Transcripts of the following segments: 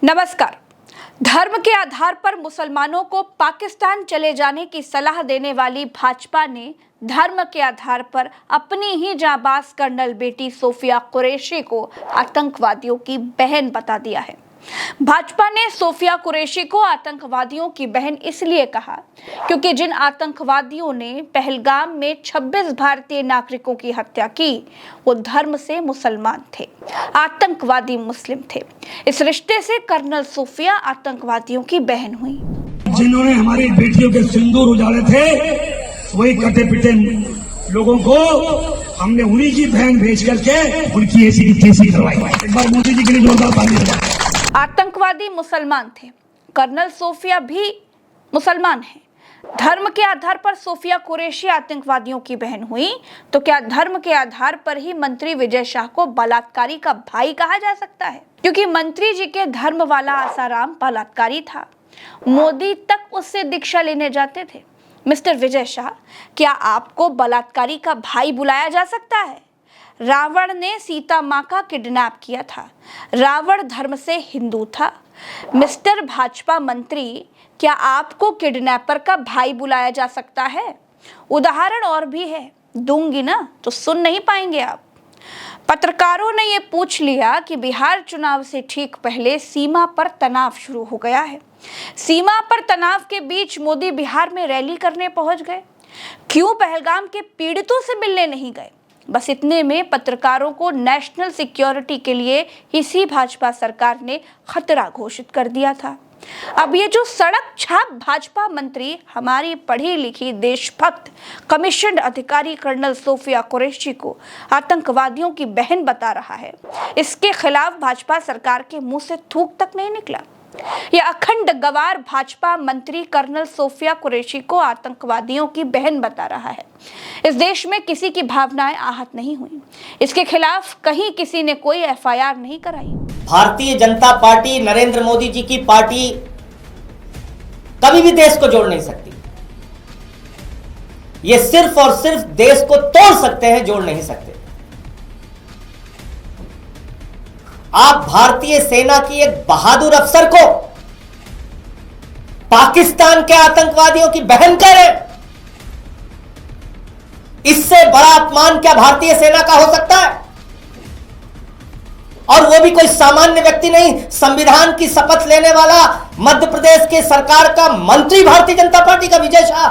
नमस्कार। धर्म के आधार पर मुसलमानों को पाकिस्तान चले जाने की सलाह देने वाली भाजपा ने धर्म के आधार पर अपनी ही जांबाज कर्नल बेटी सोफिया कुरैशी को आतंकवादियों की बहन बता दिया है। भाजपा ने सोफिया कुरैशी को आतंकवादियों की बहन इसलिए कहा क्योंकि जिन आतंकवादियों ने पहलगाम में 26 भारतीय नागरिकों की हत्या की वो धर्म से मुसलमान थे, आतंकवादी मुस्लिम थे। इस रिश्ते से कर्नल सोफिया आतंकवादियों की बहन हुई। जिन्होंने हमारी बेटियों के सिंदूर उजाड़े थे वही कटे पिटे लोगों को हमने उन्हीं की बहन भेज करके उनकी ऐसी की तैसी करवाई। एक बार मोदी जी के लिए जोरदार ताली बजाएं। आतंकवादी मुसलमान थे, कर्नल सोफिया भी मुसलमान हैं। धर्म के आधार पर सोफिया कुरैशी आतंकवादियों की बहन हुई तो क्या धर्म के आधार पर ही मंत्री विजय शाह को बलात्कारी का भाई कहा जा सकता है? क्योंकि मंत्री जी के धर्म वाला आसाराम बलात्कारी था, मोदी तक उससे दीक्षा लेने जाते थे। मिस्टर विजय शाह, क्या आपको बलात्कारी का भाई बुलाया जा सकता है? रावण ने सीता माँ का किडनैप किया था, रावण धर्म से हिंदू था। मिस्टर भाजपा मंत्री, क्या आपको किडनैपर का भाई बुलाया जा सकता है? उदाहरण और भी है, दूंगी ना तो सुन नहीं पाएंगे आप। पत्रकारों ने ये पूछ लिया कि बिहार चुनाव से ठीक पहले सीमा पर तनाव शुरू हो गया है। सीमा पर तनाव के बीच मोदी बिहार में रैली करने पहुंच गए। क्यों पहलगाम के पीड़ितों से मिलने नहीं गए? बस इतने में पत्रकारों को नेशनल सिक्योरिटी के लिए इसी भाजपा सरकार ने खतरा घोषित कर दिया था। अब ये जो सड़क छाप भाजपा मंत्री हमारी पढ़ी लिखी देशभक्त कमीशन अधिकारी कर्नल सोफिया कुरैशी को आतंकवादियों की बहन बता रहा है, इसके खिलाफ भाजपा सरकार के मुंह से थूक तक नहीं निकला। यह अखंड गवार भाजपा मंत्री कर्नल सोफिया कुरैशी को आतंकवादियों की बहन बता रहा है। इस देश में किसी की भावनाएं आहत नहीं हुई, इसके खिलाफ कहीं किसी ने कोई एफआईआर नहीं कराई। भारतीय जनता पार्टी, नरेंद्र मोदी जी की पार्टी कभी भी देश को जोड़ नहीं सकती। ये सिर्फ और सिर्फ देश को तोड़ सकते हैं, जोड़ नहीं सकते। आप भारतीय सेना की एक बहादुर अफसर को पाकिस्तान के आतंकवादियों की बहन कह रहे हैं। इससे बड़ा अपमान क्या भारतीय सेना का हो सकता है? और वो भी कोई सामान्य व्यक्ति नहीं, संविधान की शपथ लेने वाला मध्य प्रदेश के सरकार का मंत्री, भारतीय जनता पार्टी का विजय शाह।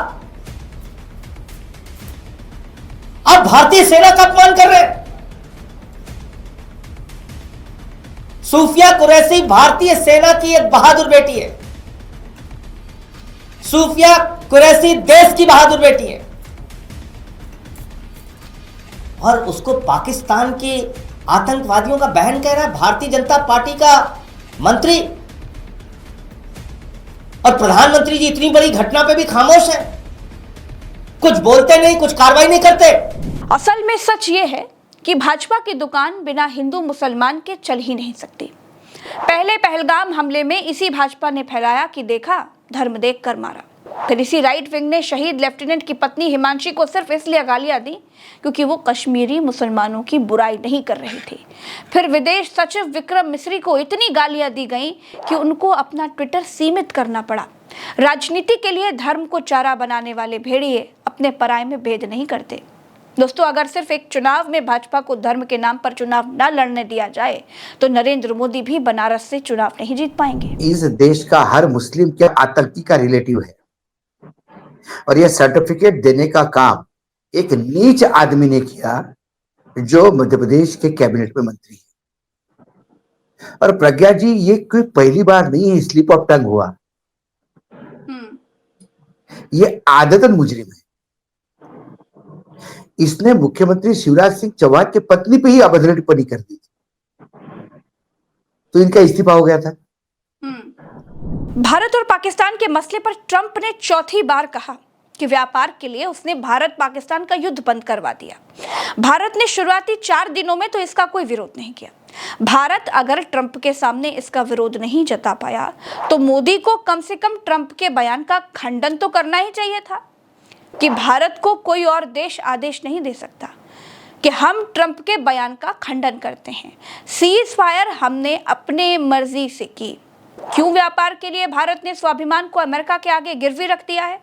आप भारतीय सेना का अपमान कर रहे हैं। सोफिया कुरैशी भारतीय सेना की एक बहादुर बेटी है। सोफिया कुरैशी देश की बहादुर बेटी है और उसको पाकिस्तान के आतंकवादियों का बहन कह रहा है भारतीय जनता पार्टी का मंत्री। और प्रधानमंत्री जी इतनी बड़ी घटना पे भी खामोश है, कुछ बोलते नहीं, कुछ कार्रवाई नहीं करते। असल में सच ये है कि भाजपा की दुकान बिना हिंदू मुसलमान के चल ही नहीं सकती। पहले पहलगाम हमले में इसी भाजपा ने फैलाया कि देखा, धर्म देख कर मारा। फिर इसी राइट विंग ने शहीद लेफ्टिनेंट की पत्नी हिमांशी को सिर्फ इसलिए गालियां दी क्योंकि वो कश्मीरी मुसलमानों की बुराई नहीं कर रही थी। फिर विदेश सचिव विक्रम मिस्री को इतनी गालियां दी गई कि उनको अपना ट्विटर सीमित करना पड़ा। राजनीति के लिए धर्म को चारा बनाने वाले भेड़िए अपने पराये में भेद नहीं करते। दोस्तों, अगर सिर्फ एक चुनाव में भाजपा को धर्म के नाम पर चुनाव न लड़ने दिया जाए तो नरेंद्र मोदी भी बनारस से चुनाव नहीं जीत पाएंगे। इस देश का हर मुस्लिम क्या आतंकी का रिलेटिव है और यह सर्टिफिकेट देने का काम एक नीच आदमी ने किया जो मध्य प्रदेश के कैबिनेट में मंत्री है। और प्रज्ञा जी, ये कोई पहली बार नहीं है स्लिप ऑफ टंग हुआ, ये आदतन मुजरिम है। इसने मुख्यमंत्री शिवराज सिंह चौहान की पत्नी पे ही अभद्र टिप्पणी कर दी तो इनका इस्तीफा हो गया था। भारत और पाकिस्तान के मसले पर ट्रंप ने चौथी बार कहा कि व्यापार के लिए उसने भारत पाकिस्तान का युद्ध बंद करवा दिया। भारत ने शुरुआती 4 दिनों में तो इसका कोई विरोध नहीं किया। भारत अगर ट्रंप के सामने इसका विरोध नहीं जता पाया तो मोदी को कम से कम ट्रंप के बयान का खंडन तो करना ही चाहिए था कि भारत को कोई और देश आदेश नहीं दे सकता कि हम ट्रंप के बयान का खंडन करते हैं। सीज फायर हमने अपने मर्जी से की, क्यों व्यापार के लिए भारत ने स्वाभिमान को अमेरिका के आगे गिरवी रख दिया है?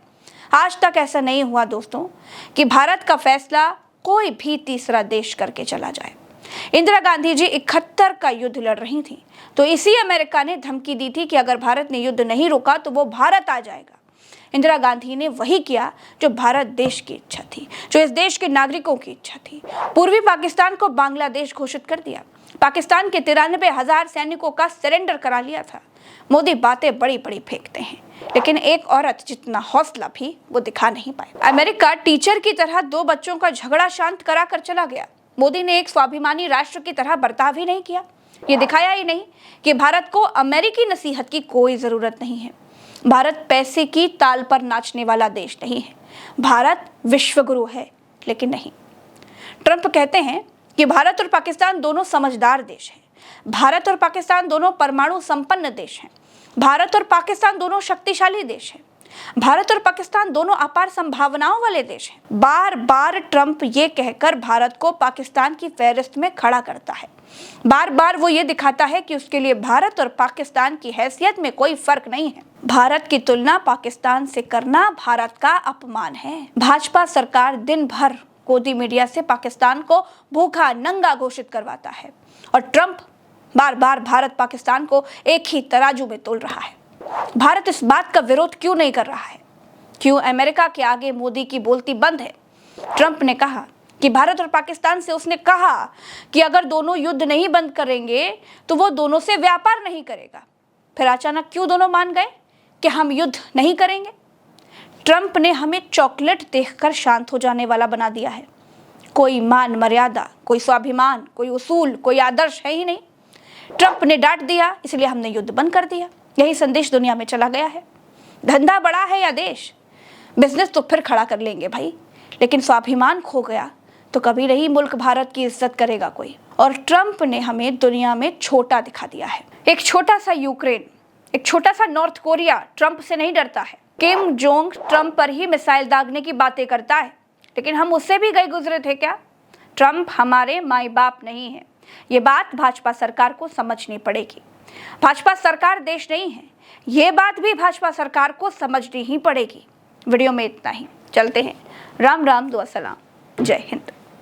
आज तक ऐसा नहीं हुआ दोस्तों कि भारत का फैसला कोई भी तीसरा देश करके चला जाए। इंदिरा गांधी जी 71 का युद्ध लड़ रही थी, तो इसी अमेरिका ने धमकी दी थी कि अगर भारत ने युद्ध नहीं रोका तो वो भारत आ जाएगा। इंदिरा गांधी ने वही किया जो भारत देश की इच्छा थी, जो इस देश के नागरिकों की इच्छा थी। पूर्वी पाकिस्तान को बांग्लादेश घोषित कर दिया, पाकिस्तान के 93,000 सैनिकों का सरेंडर करा लिया था। मोदी बातें बड़ी बड़ी फेंकते हैं, लेकिन एक औरत जितना हौसला भी वो दिखा नहीं पाए। अमेरिका टीचर की तरह 2 बच्चों का झगड़ा शांत करा कर चला गया। मोदी ने एक स्वाभिमानी राष्ट्र की तरह बर्ताव ही नहीं किया। ये दिखाया ही नहीं कि भारत को अमेरिकी नसीहत की कोई जरूरत नहीं है। भारत पैसे की ताल पर नाचने वाला देश नहीं है। भारत विश्वगुरु है, लेकिन नहीं। ट्रंप कहते हैं कि भारत और पाकिस्तान दोनों समझदार देश हैं। भारत और पाकिस्तान दोनों परमाणु संपन्न देश हैं। भारत और पाकिस्तान दोनों शक्तिशाली देश हैं। भारत और पाकिस्तान दोनों अपार संभावनाओं वाले देश हैं। बार बार ट्रंप ये कहकर भारत को पाकिस्तान की फहरिस्त में खड़ा करता है। बार बार वो ये दिखाता है कि उसके लिए भारत और पाकिस्तान की हैसियत में कोई फर्क नहीं है। भारत की तुलना पाकिस्तान से करना भारत का अपमान है। भाजपा सरकार दिन भर गोदी मीडिया से पाकिस्तान को भूखा नंगा घोषित करवाता है और ट्रंप बार बार भारत पाकिस्तान को एक ही तराजू में तोल रहा है। भारत इस बात का विरोध क्यों नहीं कर रहा है? क्यों अमेरिका के आगे मोदी की बोलती बंद है? ट्रंप ने कहा कि भारत और पाकिस्तान से उसने कहा कि अगर दोनों युद्ध नहीं बंद करेंगे तो वो दोनों से व्यापार नहीं करेगा। फिर अचानक क्यों दोनों मान गए कि हम युद्ध नहीं करेंगे? ट्रंप ने हमें चॉकलेट देखकर शांत हो जाने वाला बना दिया है। कोई मान मर्यादा, कोई स्वाभिमान, कोई उसूल, कोई आदर्श है ही नहीं। ट्रंप ने डांट दिया, इसलिए हमने युद्ध बंद कर दिया। यही संदेश दुनिया में चला गया है। धंधा बड़ा है या देश, बिजनेस तो फिर खड़ा कर लेंगे भाई, लेकिन स्वाभिमान खो गया तो कभी नहीं मुल्क भारत की इज्जत करेगा कोई। और ट्रंप ने हमें दुनिया में छोटा दिखा दिया है। एक छोटा सा यूक्रेन, एक छोटा सा नॉर्थ कोरिया ट्रंप से नहीं डरता है। किम जोंग ट्रंप पर ही मिसाइल दागने की बातें करता है, लेकिन हम उससे भी गए गुजरे थे क्या? ट्रंप हमारे माई बाप नहीं है। ये बात भाजपा सरकार को समझनी पड़ेगी। भाजपा सरकार देश नहीं है, ये बात भी भाजपा सरकार को समझनी ही पड़ेगी। वीडियो में इतना ही, चलते हैं। राम राम, दुआ सलाम, जय हिंद।